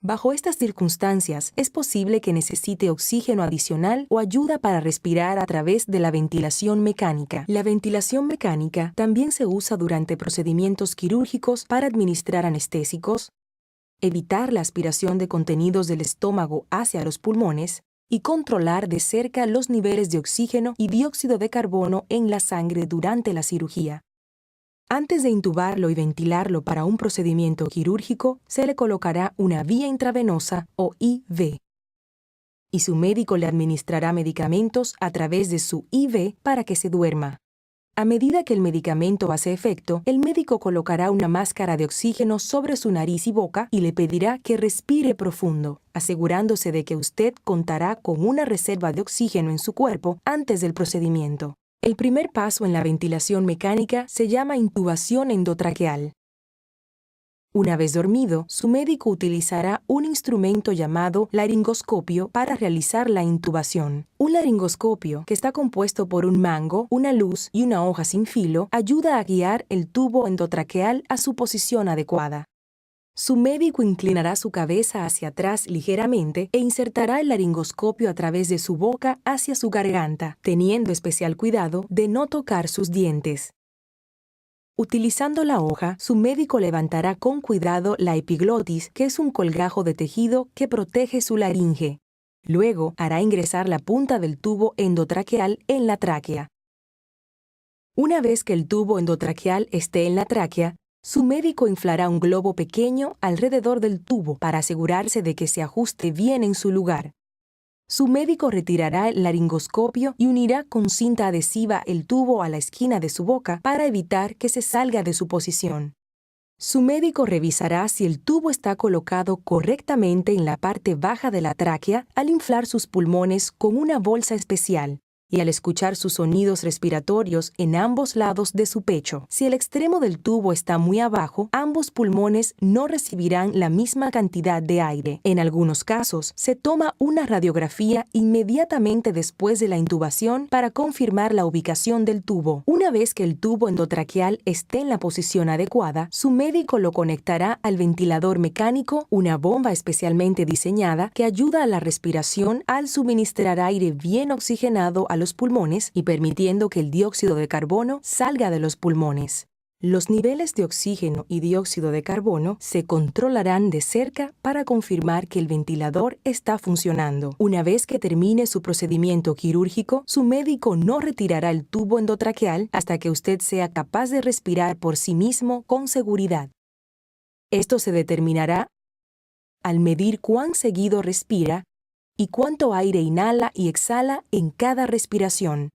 Bajo estas circunstancias, es posible que necesite oxígeno adicional o ayuda para respirar a través de la ventilación mecánica. La ventilación mecánica también se usa durante procedimientos quirúrgicos para administrar anestésicos, evitar la aspiración de contenidos del estómago hacia los pulmones y controlar de cerca los niveles de oxígeno y dióxido de carbono en la sangre durante la cirugía. Antes de intubarlo y ventilarlo para un procedimiento quirúrgico, se le colocará una vía intravenosa o IV. y su médico le administrará medicamentos a través de su IV para que se duerma. A medida que el medicamento hace efecto, el médico colocará una máscara de oxígeno sobre su nariz y boca y le pedirá que respire profundo, asegurándose de que usted contará con una reserva de oxígeno en su cuerpo antes del procedimiento. El primer paso en la ventilación mecánica se llama intubación endotraqueal. Una vez dormido, su médico utilizará un instrumento llamado laringoscopio para realizar la intubación. Un laringoscopio, que está compuesto por un mango, una luz y una hoja sin filo, ayuda a guiar el tubo endotraqueal a su posición adecuada. Su médico inclinará su cabeza hacia atrás ligeramente e insertará el laringoscopio a través de su boca hacia su garganta, teniendo especial cuidado de no tocar sus dientes. Utilizando la hoja, su médico levantará con cuidado la epiglotis, que es un colgajo de tejido que protege su laringe. Luego, hará ingresar la punta del tubo endotraqueal en la tráquea. Una vez que el tubo endotraqueal esté en la tráquea, su médico inflará un globo pequeño alrededor del tubo para asegurarse de que se ajuste bien en su lugar. Su médico retirará el laringoscopio y unirá con cinta adhesiva el tubo a la esquina de su boca para evitar que se salga de su posición. Su médico revisará si el tubo está colocado correctamente en la parte baja de la tráquea al inflar sus pulmones con una bolsa especial y al escuchar sus sonidos respiratorios en ambos lados de su pecho. Si el extremo del tubo está muy abajo, ambos pulmones no recibirán la misma cantidad de aire. En algunos casos, se toma una radiografía inmediatamente después de la intubación para confirmar la ubicación del tubo. Una vez que el tubo endotraqueal esté en la posición adecuada, su médico lo conectará al ventilador mecánico, una bomba especialmente diseñada que ayuda a la respiración al suministrar aire bien oxigenado a los pulmones y permitiendo que el dióxido de carbono salga de los pulmones. Los niveles de oxígeno y dióxido de carbono se controlarán de cerca para confirmar que el ventilador está funcionando. Una vez que termine su procedimiento quirúrgico, su médico no retirará el tubo endotraqueal hasta que usted sea capaz de respirar por sí mismo con seguridad. Esto se determinará al medir cuán seguido respira y cuánto aire inhala y exhala en cada respiración.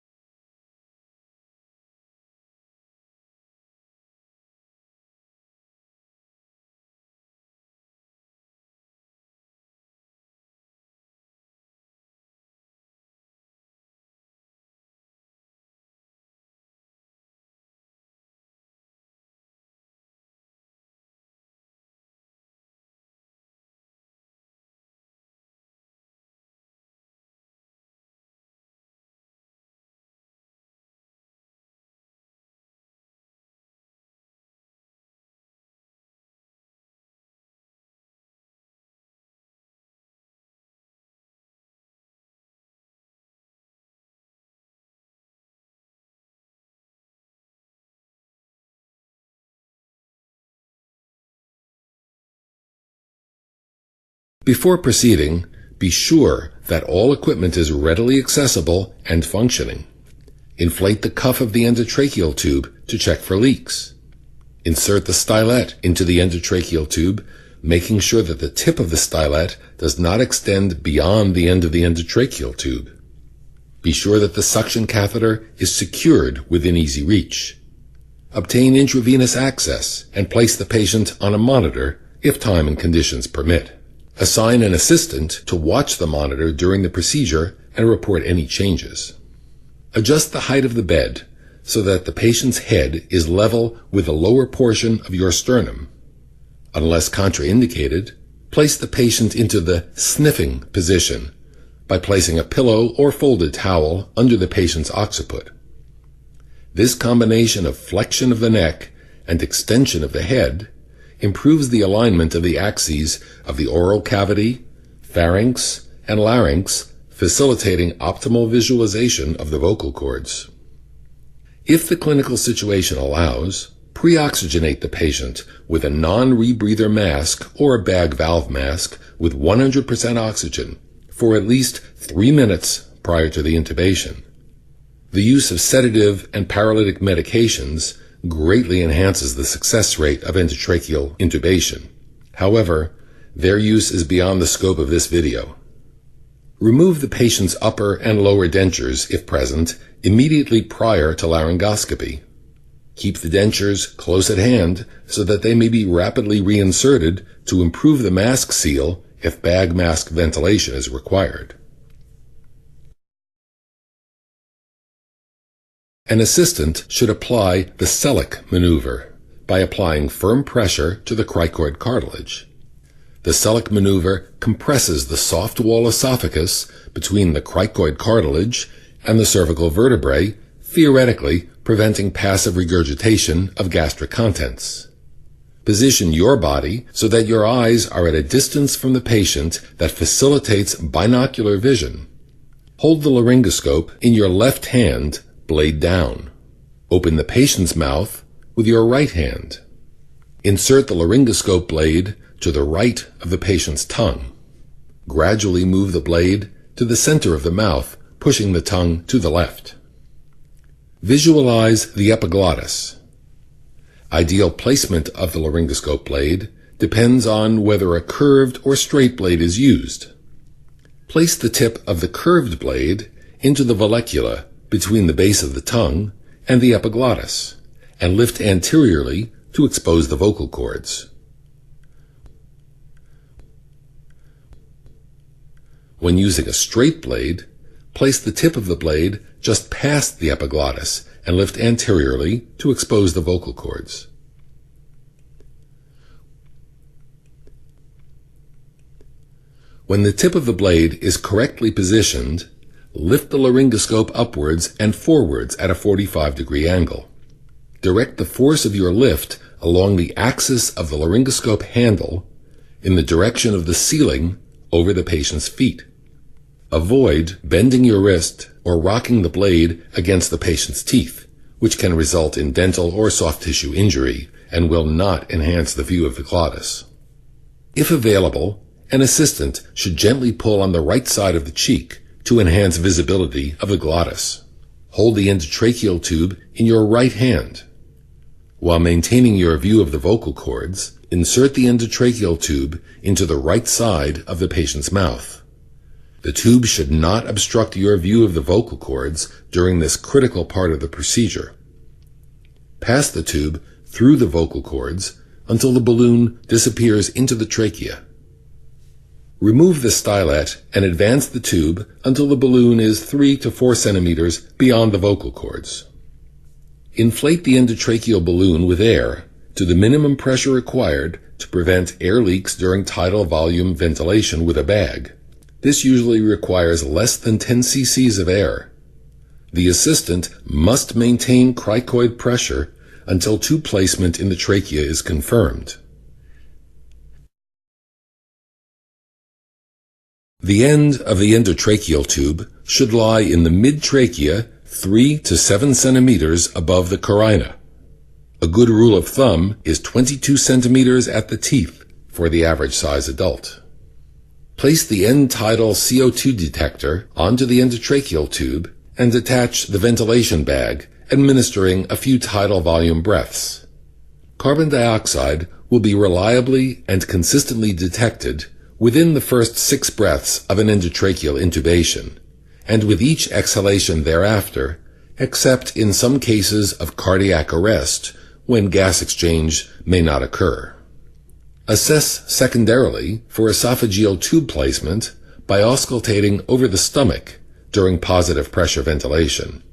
Before proceeding, be sure that all equipment is readily accessible and functioning. Inflate the cuff of the endotracheal tube to check for leaks. Insert the stylet into the endotracheal tube, making sure that the tip of the stylet does not extend beyond the end of the endotracheal tube. Be sure that the suction catheter is secured within easy reach. Obtain intravenous access and place the patient on a monitor if time and conditions permit. Assign an assistant to watch the monitor during the procedure and report any changes. Adjust the height of the bed so that the patient's head is level with the lower portion of your sternum. Unless contraindicated, place the patient into the sniffing position by placing a pillow or folded towel under the patient's occiput. This combination of flexion of the neck and extension of the head improves the alignment of the axes of the oral cavity, pharynx, and larynx, facilitating optimal visualization of the vocal cords. If the clinical situation allows, pre-oxygenate the patient with a non-rebreather mask or a bag valve mask with 100% oxygen for at least 3 minutes prior to the intubation. The use of sedative and paralytic medications greatly enhances the success rate of endotracheal intubation. However, their use is beyond the scope of this video. Remove the patient's upper and lower dentures, if present, immediately prior to laryngoscopy. Keep the dentures close at hand so that they may be rapidly reinserted to improve the mask seal if bag mask ventilation is required. An assistant should apply the Sellick maneuver by applying firm pressure to the cricoid cartilage. The Sellick maneuver compresses the soft wall esophagus between the cricoid cartilage and the cervical vertebrae, theoretically preventing passive regurgitation of gastric contents. Position your body so that your eyes are at a distance from the patient that facilitates binocular vision. Hold the laryngoscope in your left hand, blade down. Open the patient's mouth with your right hand. Insert the laryngoscope blade to the right of the patient's tongue. Gradually move the blade to the center of the mouth, pushing the tongue to the left. Visualize the epiglottis. Ideal placement of the laryngoscope blade depends on whether a curved or straight blade is used. Place the tip of the curved blade into the vallecula between the base of the tongue and the epiglottis, and lift anteriorly to expose the vocal cords. When using a straight blade, place the tip of the blade just past the epiglottis and lift anteriorly to expose the vocal cords. When the tip of the blade is correctly positioned, lift the laryngoscope upwards and forwards at a 45-degree angle. Direct the force of your lift along the axis of the laryngoscope handle in the direction of the ceiling over the patient's feet. Avoid bending your wrist or rocking the blade against the patient's teeth, which can result in dental or soft tissue injury and will not enhance the view of the glottis. If available, an assistant should gently pull on the right side of the cheek to enhance visibility of the glottis. Hold the endotracheal tube in your right hand. While maintaining your view of the vocal cords, insert the endotracheal tube into the right side of the patient's mouth. The tube should not obstruct your view of the vocal cords during this critical part of the procedure. Pass the tube through the vocal cords until the balloon disappears into the trachea. Remove the stylet and advance the tube until the balloon is 3 to 4 centimeters beyond the vocal cords. Inflate the endotracheal balloon with air to the minimum pressure required to prevent air leaks during tidal volume ventilation with a bag. This usually requires less than 10 cc's of air. The assistant must maintain cricoid pressure until tube placement in the trachea is confirmed. The end of the endotracheal tube should lie in the mid-trachea 3 to 7 centimeters above the carina. A good rule of thumb is 22 centimeters at the teeth for the average size adult. Place the end-tidal CO2 detector onto the endotracheal tube and attach the ventilation bag, administering a few tidal volume breaths. Carbon dioxide will be reliably and consistently detected within the first 6 breaths of an endotracheal intubation, and with each exhalation thereafter, except in some cases of cardiac arrest when gas exchange may not occur. Assess secondarily for esophageal tube placement by auscultating over the stomach during positive pressure ventilation.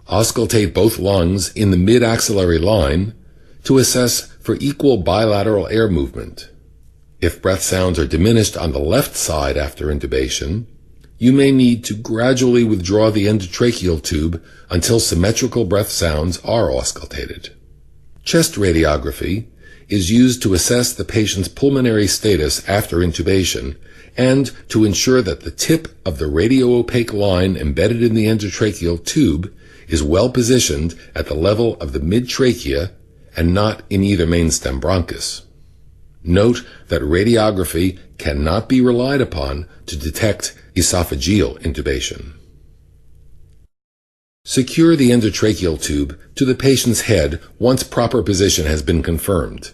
Auscultate both lungs in the mid-axillary line to assess for equal bilateral air movement. If breath sounds are diminished on the left side after intubation, you may need to gradually withdraw the endotracheal tube until symmetrical breath sounds are auscultated. Chest radiography is used to assess the patient's pulmonary status after intubation and to ensure that the tip of the radio-opaque line embedded in the endotracheal tube is well positioned at the level of the mid-trachea and not in either mainstem bronchus. Note that radiography cannot be relied upon to detect esophageal intubation. Secure the endotracheal tube to the patient's head once proper position has been confirmed.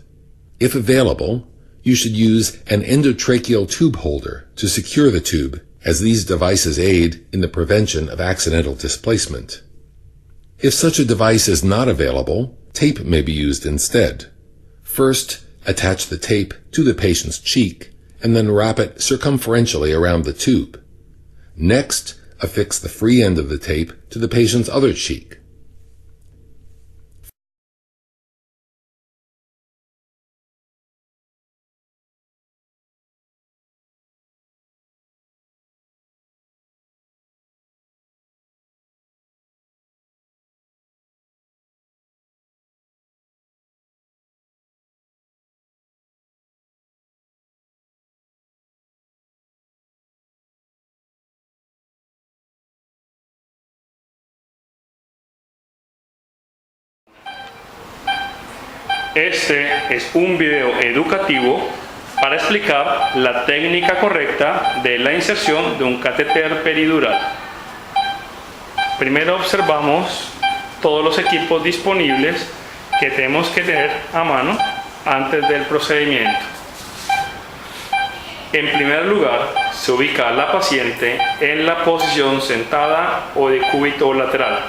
If available, you should use an endotracheal tube holder to secure the tube as these devices aid in the prevention of accidental displacement. If such a device is not available, tape may be used instead. First, attach the tape to the patient's cheek and then wrap it circumferentially around the tube. Next, affix the free end of the tape to the patient's other cheek. Este es un video educativo para explicar la técnica correcta de la inserción de un catéter peridural. Primero observamos todos los equipos disponibles que tenemos que tener a mano antes del procedimiento. En primer lugar, se ubica a la paciente en la posición sentada o de cúbito lateral.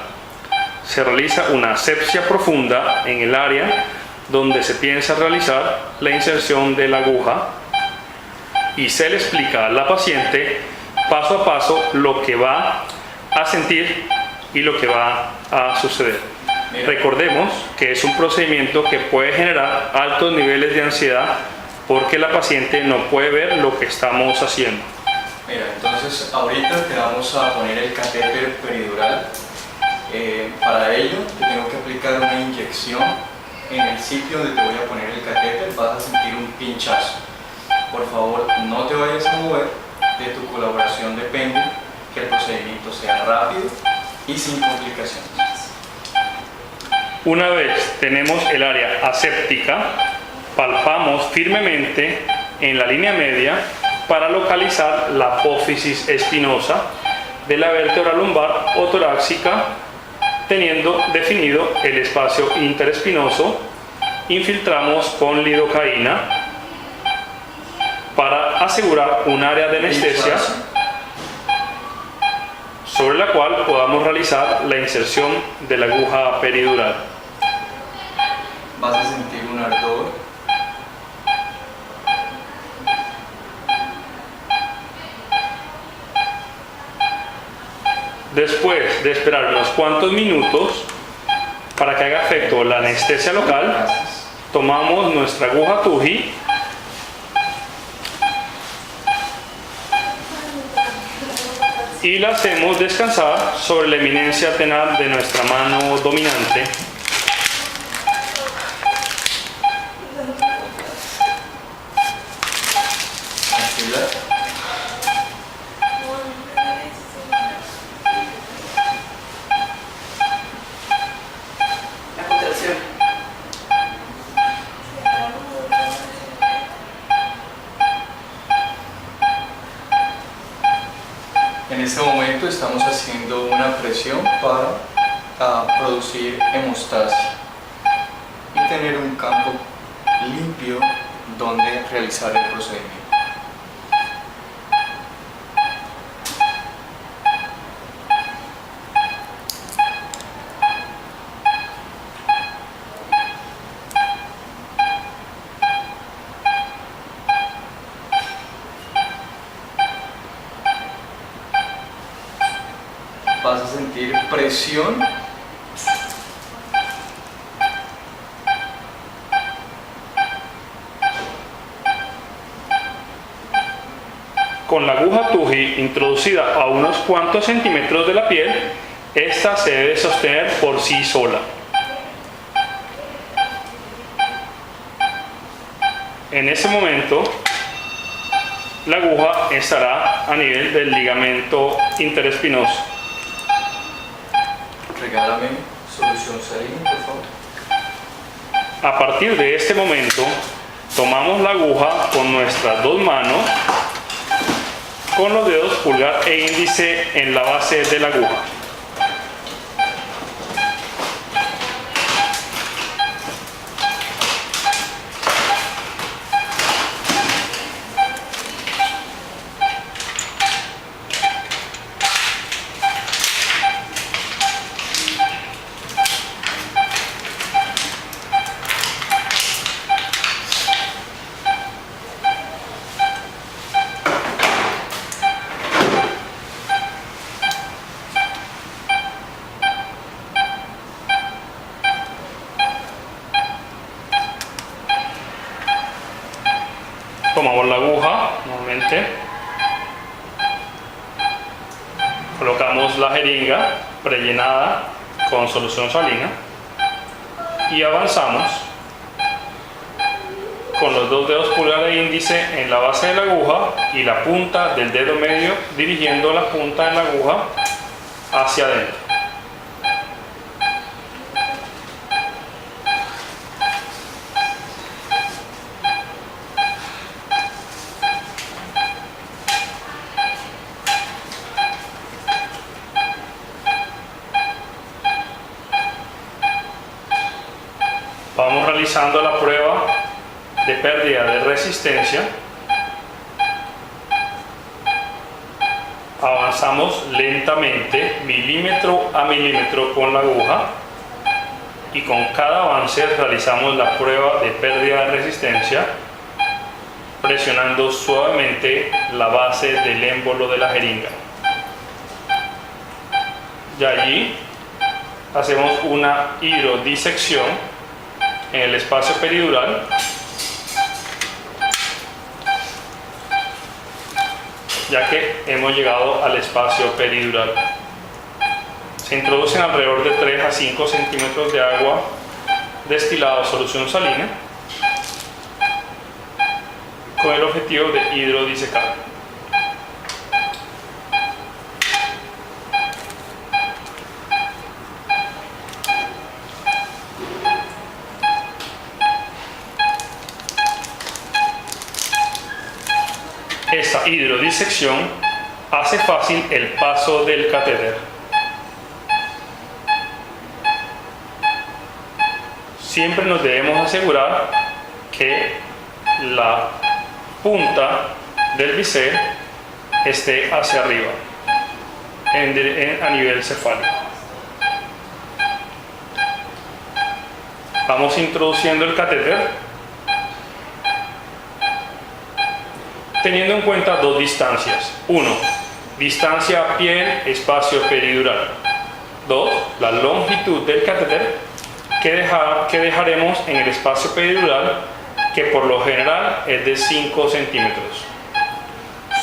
Se realiza una asepsia profunda en el área donde se piensa realizar la inserción de la aguja y se le explica a la paciente paso a paso lo que va a sentir y lo que va a suceder. Recordemos que es un procedimiento que puede generar altos niveles de ansiedad porque la paciente no puede ver lo que estamos haciendo. Mira, entonces ahorita te vamos a poner el catéter peridural. Para ello te tengo que aplicar una inyección en el sitio donde te voy a poner el catéter. Vas a sentir un pinchazo. Por favor, no te vayas a mover. De tu colaboración depende que el procedimiento sea rápido y sin complicaciones. Una vez tenemos el área aséptica, palpamos firmemente en la línea media para localizar la apófisis espinosa de la vértebra lumbar o torácica, teniendo definido el espacio interespinoso. Infiltramos con lidocaína para asegurar un área de anestesia sobre la cual podamos realizar la inserción de la aguja peridural. Vas a sentir un ardor. Después de esperar unos cuantos minutos para que haga efecto la anestesia local, tomamos nuestra aguja TUJI y la hacemos descansar sobre la eminencia tenaz de nuestra mano dominante. En este momento estamos haciendo una presión para producir hemostasia y tener un campo limpio donde realizar el procedimiento. Vas a sentir presión . Con la aguja TUJI introducida a unos cuantos centímetros de la piel, esta se debe sostener por sí sola. En ese momento, la aguja estará a nivel del ligamento interespinoso. Regálame solución salina, por favor. A partir de este momento, tomamos la aguja con nuestras dos manos, con los dedos pulgar e índice en la base de la aguja. jeringa prellenada con solución salina y avanzamos con los dos dedos pulgar e índice en la base de la aguja y la punta del dedo medio dirigiendo la punta de la aguja hacia adentro. Vamos realizando la prueba de pérdida de resistencia. Avanzamos lentamente, milímetro a milímetro con la aguja, y con cada avance realizamos la prueba de pérdida de resistencia, presionando suavemente la base del émbolo de la jeringa. Y allí hacemos una hidrodisección en el espacio peridural, ya que hemos llegado al espacio peridural. Se introducen alrededor de 3 a 5 centímetros de agua destilada a solución salina con el objetivo de hidrodisecar. Esta hidrodisección hace fácil el paso del catéter. Siempre nos debemos asegurar que la punta del bisel esté hacia arriba, a nivel cefálico. Vamos introduciendo el catéter teniendo en cuenta dos distancias. 1. Distancia piel, espacio peridural. 2. La longitud del catéter que dejaremos en el espacio peridural, que por lo general es de 5 centímetros.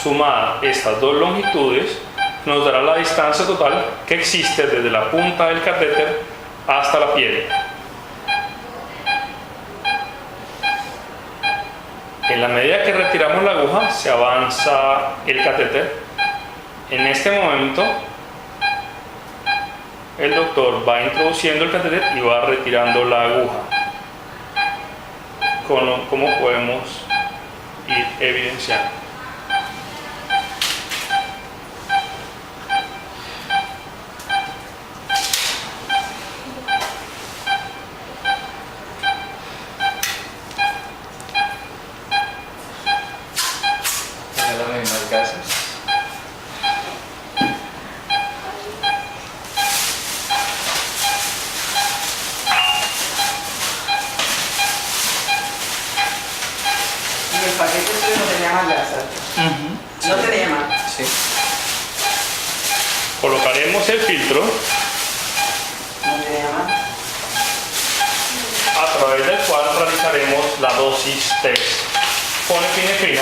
Sumada estas dos longitudes nos dará la distancia total que existe desde la punta del catéter hasta la piel. En la medida que retiramos la aguja, se avanza el catéter. En este momento, el doctor va introduciendo el catéter y va retirando la aguja, como podemos ir evidenciando. Colocaremos el filtro a través del cual realizaremos la dosis test con epinefrina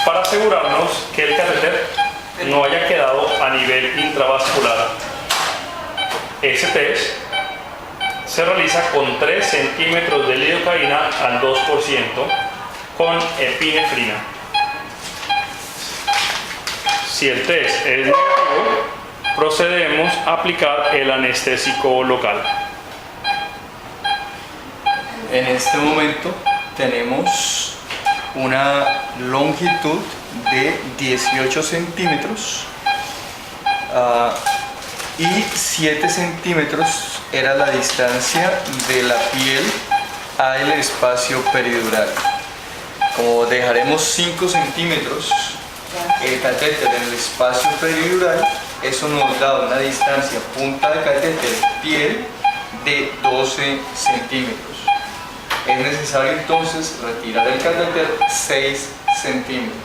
para asegurarnos que el catéter no haya quedado a nivel intravascular. Ese test se realiza con 3 centímetros de lidocaína al 2% con epinefrina. Si el test es negativo, procedemos a aplicar el anestésico local. En este momento tenemos una longitud de 18 centímetros y 7 centímetros era la distancia de la piel al espacio peridural. Como dejaremos 5 centímetros el catéter en el espacio peridural, eso nos da una distancia punta de catéter piel de 12 centímetros. Es necesario entonces retirar el catéter 6 centímetros.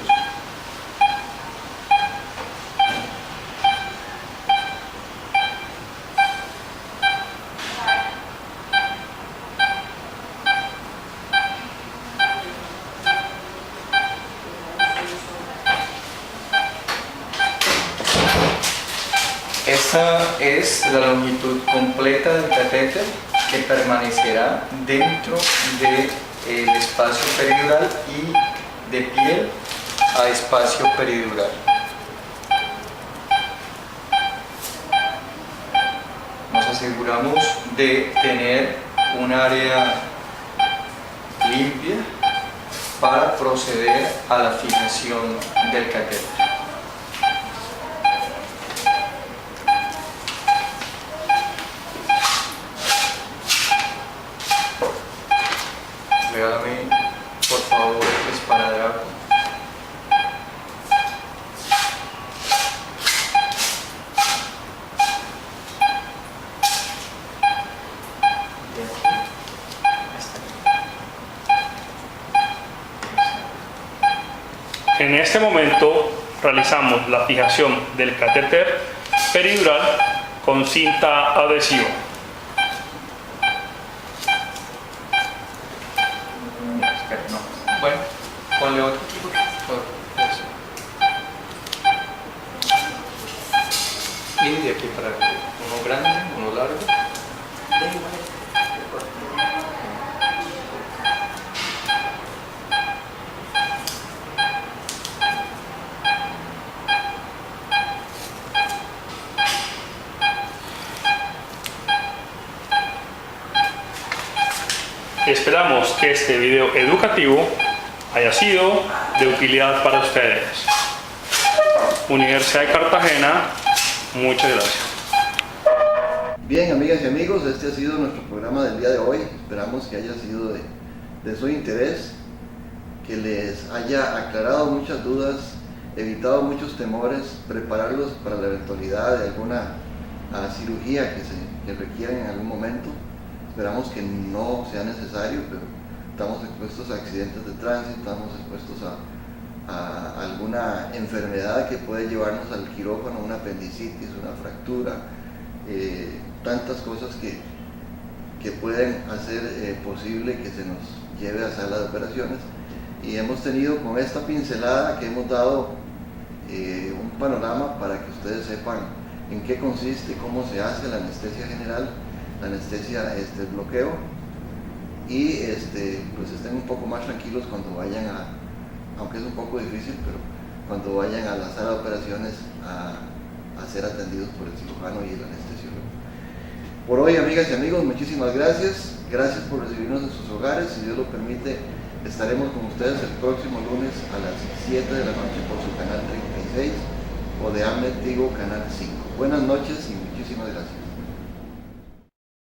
Esta es la longitud completa del catéter que permanecerá dentro del espacio peridural y de piel a espacio peridural. Nos aseguramos de tener un área limpia para proceder a la fijación del catéter. Regálame, por favor, el esparadrapo. En este momento realizamos la fijación del catéter peridural con cinta adhesiva. Bueno, ponle otro. Y de aquí para acá, uno grande, uno largo. Esperamos que este video educativo haya sido de utilidad para ustedes. Universidad de Cartagena, muchas gracias. Bien, amigas y amigos, este ha sido nuestro programa del día de hoy. Esperamos que haya sido de su interés, que les haya aclarado muchas dudas, evitado muchos temores, prepararlos para la eventualidad de alguna cirugía que requieran en algún momento. Esperamos que no sea necesario, pero estamos expuestos a accidentes de tránsito, estamos expuestos a alguna enfermedad que puede llevarnos al quirófano, una apendicitis, una fractura, tantas cosas que pueden hacer posible que se nos lleve a sala de operaciones. Y hemos tenido con esta pincelada que hemos dado un panorama para que ustedes sepan en qué consiste, cómo se hace la anestesia general, la anestesia bloqueo, y pues estén un poco más tranquilos cuando vayan aunque es un poco difícil, pero cuando vayan a la sala de operaciones a ser atendidos por el cirujano y el anestesiólogo. Por hoy, amigas y amigos, muchísimas gracias por recibirnos en sus hogares. Si Dios lo permite, estaremos con ustedes el próximo lunes a las 7 de la noche por su canal 36 o de Amnet Tigo canal 5. Buenas noches y muchísimas gracias.